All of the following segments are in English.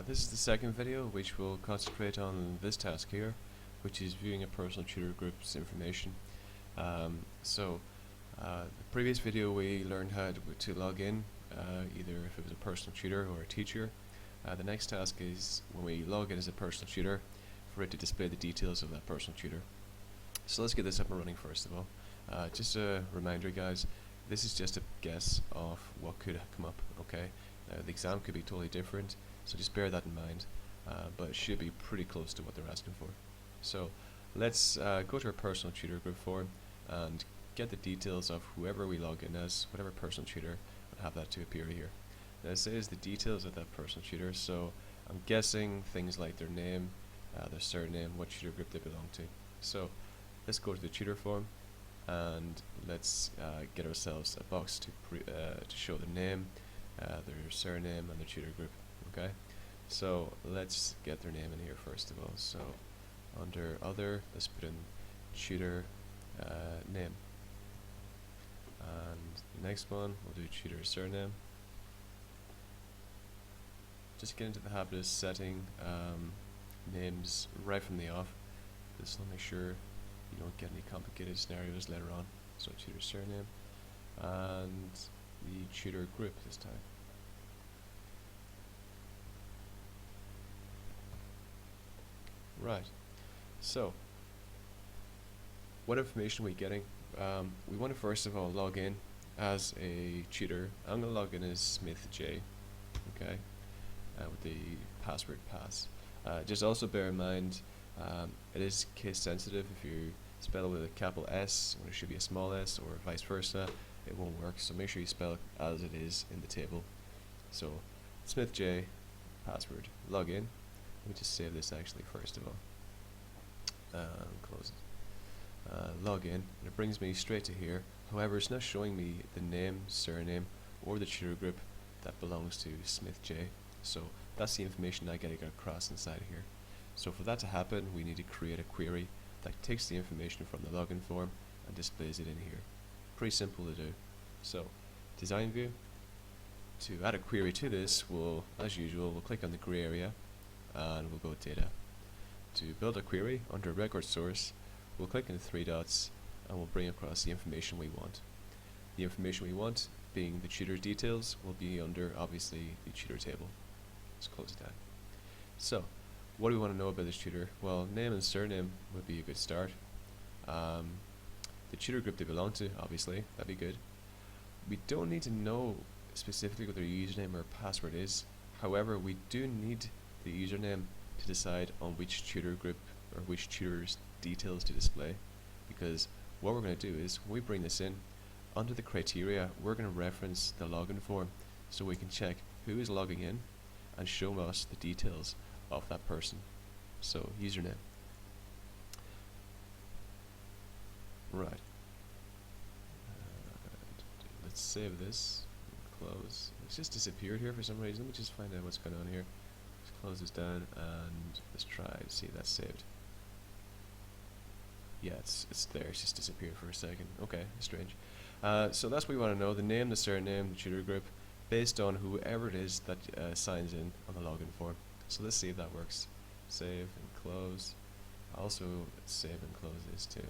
This is the second video, which will concentrate on this task here, which is viewing a personal tutor group's information. The previous video we learned how to log in, either if it was a personal tutor or a teacher. The next task is when we log in as a personal tutor, for it to display the details of that personal tutor. So let's get this up and running first of all. Just a reminder, guys, this is just a guess of what could come up, okay? The exam could be totally different, so just bear that in mind, but it should be pretty close to what they're asking for. So let's go to our personal tutor group form and get the details of whoever we log in as, whatever personal tutor, and have that to appear here. Now it says the details of that personal tutor, so I'm guessing things like their name, their surname, what tutor group they belong to. So let's go to the tutor form and let's get ourselves a box to show their name, their surname, and their tutor group. Okay, so let's get their name in here first of all. So under other, let's put in tutor name, and the next one we'll do tutor surname. Just get into the habit of setting names right from the off. Just want to make sure you don't get any complicated scenarios later on. So tutor surname and the tutor group this time. Right, so what information are we getting? We want to first of all log in as a tutor. I'm going to log in as Smith J, okay, with the password pass. Just also bear in mind it is case sensitive. If you spell it with a capital S when it should be a small s, or vice versa, it won't work, so make sure you spell it as it is in the table. So Smith J, password, log in. Let me just save this actually first of all. Close it. Log in, and it brings me straight to here. However, it's not showing me the name, surname, or the tutor group that belongs to Smith J. So that's the information I gotta get across inside here. So for that to happen, we need to create a query that takes the information from the login form and displays it in here. Pretty simple to do. So design view. To add a query to this, we'll, as usual, we'll click on the gray area and we'll go with data. To build a query under record source, we'll click on the three dots and we'll bring across the information we want. The information we want, being the tutor details, will be under obviously the tutor table. Let's close it down. So what do we want to know about this tutor? Well, name and surname would be a good start. The tutor group they belong to, obviously, that'd be good. We don't need to know specifically what their username or password is. However, we do need the username to decide on which tutor group or which tutor's details to display, because what we're going to do is when we bring this in, under the criteria we're going to reference the login form so we can check who is logging in and show us the details of that person. So username. Right. Let's save this. Close. It's just disappeared here for some reason. Let me just find out what's going on here. Let's close this down and let's try to see if that's saved. Yeah, it's there. It's just disappeared for a second. Okay, strange. So that's what we want to know: the name, the surname, the tutor group, based on whoever it is that signs in on the login form. So let's see if that works. Save and close. Also save and close this too.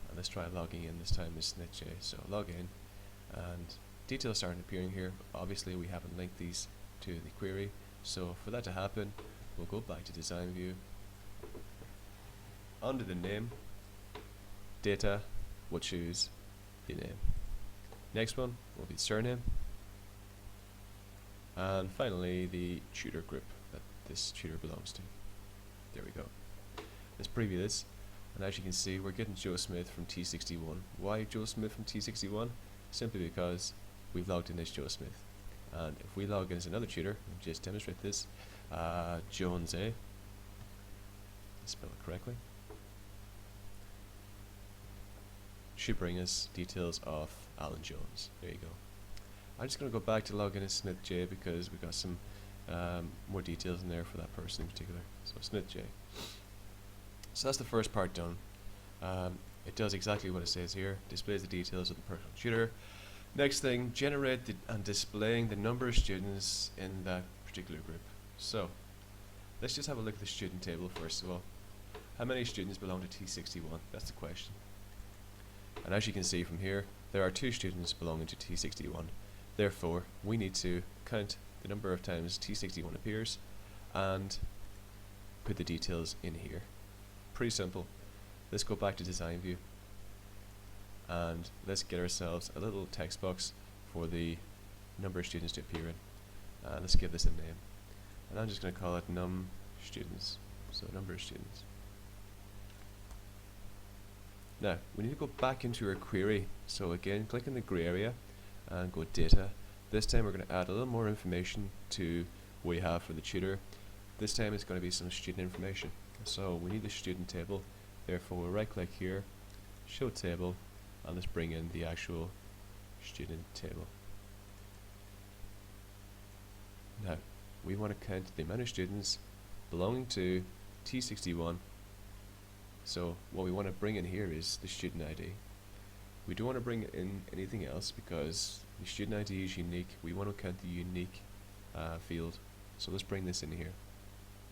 And let's try logging in this time as Smith J. So log in, and details aren't appearing here. Obviously we haven't linked these to the query. So for that to happen, we'll go back to design view. Under the name, data, we'll choose the name. Next one will be surname. And finally the tutor group that this tutor belongs to. There we go. Let's preview this, and as you can see we're getting Joe Smith from T61. Why Joe Smith from T61? Simply because we've logged in as Joe Smith. And if we log in as another tutor, we'll just demonstrate this, Jones A, spell it correctly, should bring us details of Alan Jones. There you go. I'm just going to go back to log in as Smith J because we've got some more details in there for that person in particular. So Smith J. So that's the first part done. It does exactly what it says here, displays the details of the personal tutor. Next thing, generate and displaying the number of students in that particular group. So let's just have a look at the student table first of all. How many students belong to T61? That's the question. And as you can see from here, there are 2 students belonging to T61. Therefore, we need to count the number of times T61 appears and put the details in here. Pretty simple. Let's go back to design view and let's get ourselves a little text box for the number of students to appear in. Let's give this a name. And I'm just going to call it num students. So number of students. Now, we need to go back into our query. So again, click in the grey area and go data. This time we're going to add a little more information to what we have for the tutor. This time it's going to be some student information. So we need the student table. Therefore, we'll right click here, show table, and let's bring in the actual student table. Now, we want to count the amount of students belonging to T61. So what we want to bring in here is the student ID. We don't want to bring in anything else because the student ID is unique. We want to count the unique field. So let's bring this in here.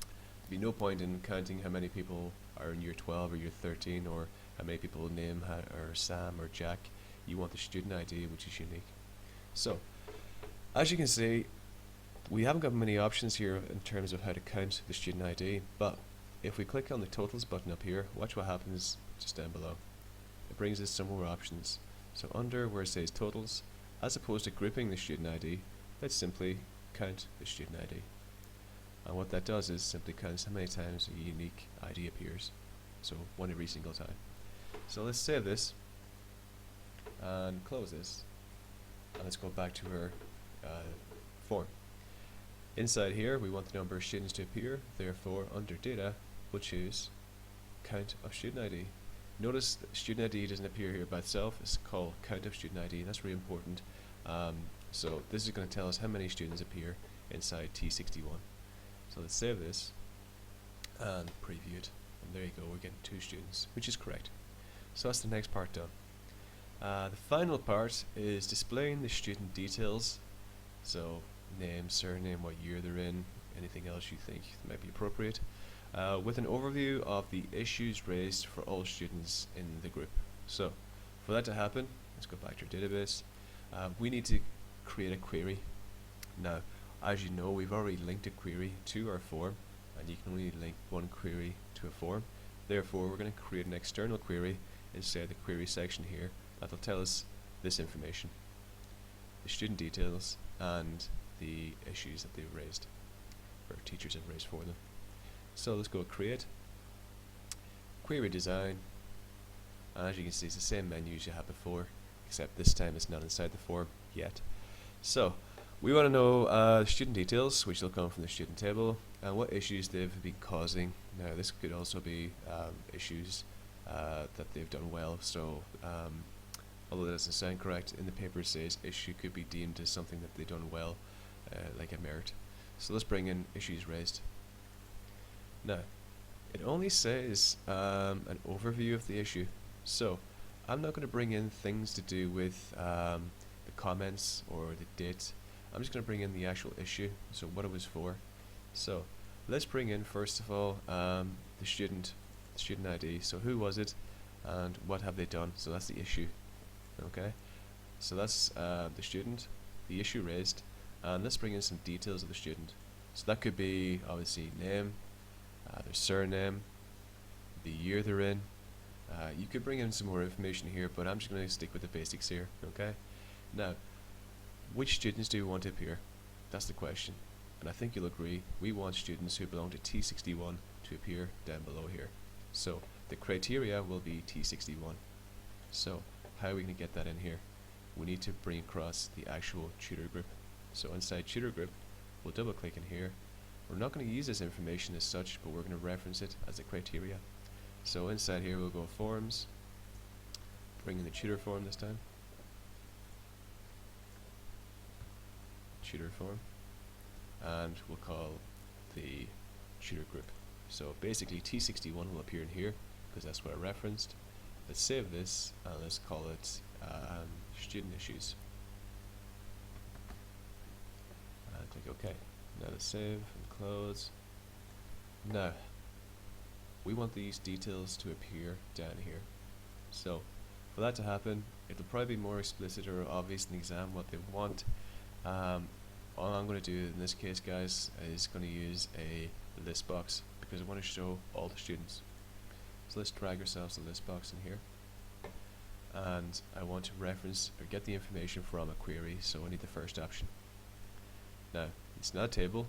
There'd be no point in counting how many people are in year 12 or year 13 or how many people name or Sam or Jack. You want the student ID, which is unique. So as you can see, we haven't got many options here in terms of how to count the student ID, but if we click on the totals button up here, watch what happens just down below. It brings us some more options. So under where it says totals, as opposed to grouping the student ID, let's simply count the student ID. And what that does is simply counts how many times a unique ID appears. So one every single time. So let's save this and close this. And let's go back to our form. Inside here, we want the number of students to appear. Therefore, under data, we'll choose count of student ID. Notice that student ID doesn't appear here by itself. It's called count of student ID, and that's really important. So this is going to tell us how many students appear inside T61. So let's save this and preview it. And there you go, we're getting 2 students, which is correct. So that's the next part done. The final part is displaying the student details. So name, surname, what year they're in, anything else you think might be appropriate, with an overview of the issues raised for all students in the group. So for that to happen, let's go back to our database. We need to create a query. Now, as you know, we've already linked a query to our form, and you can only link one query to a form. Therefore, we're going to create an external query inside the query section here that will tell us this information, the student details and the issues that they've raised, or teachers have raised for them. So let's go create, query design, and as you can see, it's the same menu as you had before, except this time it's not inside the form yet. So we want to know student details, which will come from the student table, and what issues they've been causing. Now this could also be issues that they've done well. So although that doesn't sound correct, in the paper it says issue could be deemed as something that they've done well, like a merit. So let's bring in issues raised. Now, it only says an overview of the issue, so I'm not going to bring in things to do with the comments or the date. I'm just going to bring in the actual issue, so what it was for. So let's bring in first of all the student ID. So who was it and what have they done? So that's the issue. Okay, so that's the student, the issue raised, and let's bring in some details of the student. So that could be obviously name, their surname, the year they're in. You could bring in some more information here, but I'm just going to stick with the basics here. Okay, now which students do we want to appear? That's the question, and I think you'll agree we want students who belong to T61 to appear down below here. So the criteria will be T61. So how are we going to get that in here? We need to bring across the actual tutor group. So inside tutor group, we'll double click in here. We're not going to use this information as such, but we're going to reference it as a criteria. So inside here we'll go forms, bring in the tutor form this time. Tutor form, and we'll call the tutor group. So basically T61 will appear in here because that's what I referenced. Let's save this and let's call it student issues. And click OK. Now let's save and close. Now, we want these details to appear down here. So, for that to happen, it'll probably be more explicit or obvious in the exam what they want. All I'm going to do in this case, guys, is going to use a list box because I want to show all the students. So let's drag ourselves a list box in here. And I want to reference or get the information from a query, so I need the first option. Now, it's not a table,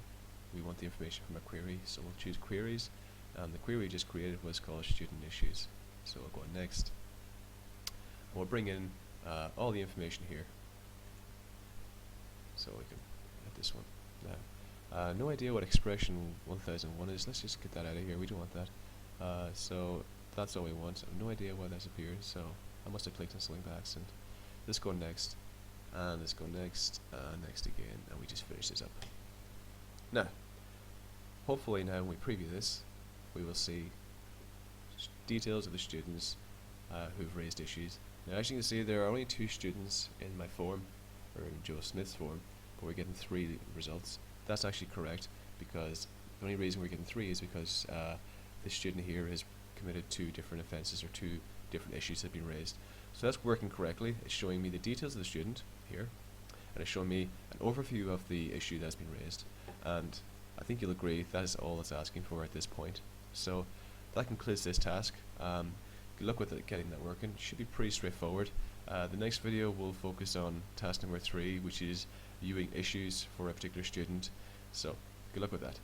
we want the information from a query, so we'll choose queries, and the query we just created was called student issues. So we'll go next, and we'll bring in all the information here. So we can add this one. Now, no idea what expression 1001 is, let's just get that out of here, we don't want that. So that's all we want, I have no idea why that's appeared, so I must have clicked on something by accident. Let's go next, and let's go next, and next again, and we just finish this up. Now, hopefully now when we preview this, we will see details of the students who've raised issues. Now as you can see, there are only 2 students in my form, or in Joe Smith's form, but we're getting 3 results. That's actually correct, because the only reason we're getting 3 is because this student here has committed 2 different offences, or 2 different issues have been raised. So that's working correctly. It's showing me the details of the student here, and it's showing me an overview of the issue that's been raised, and I think you'll agree that is all it's asking for at this point. So that concludes this task. Good luck with getting that working. It should be pretty straightforward. The next video will focus on task number 3, which is viewing issues for a particular student. So good luck with that.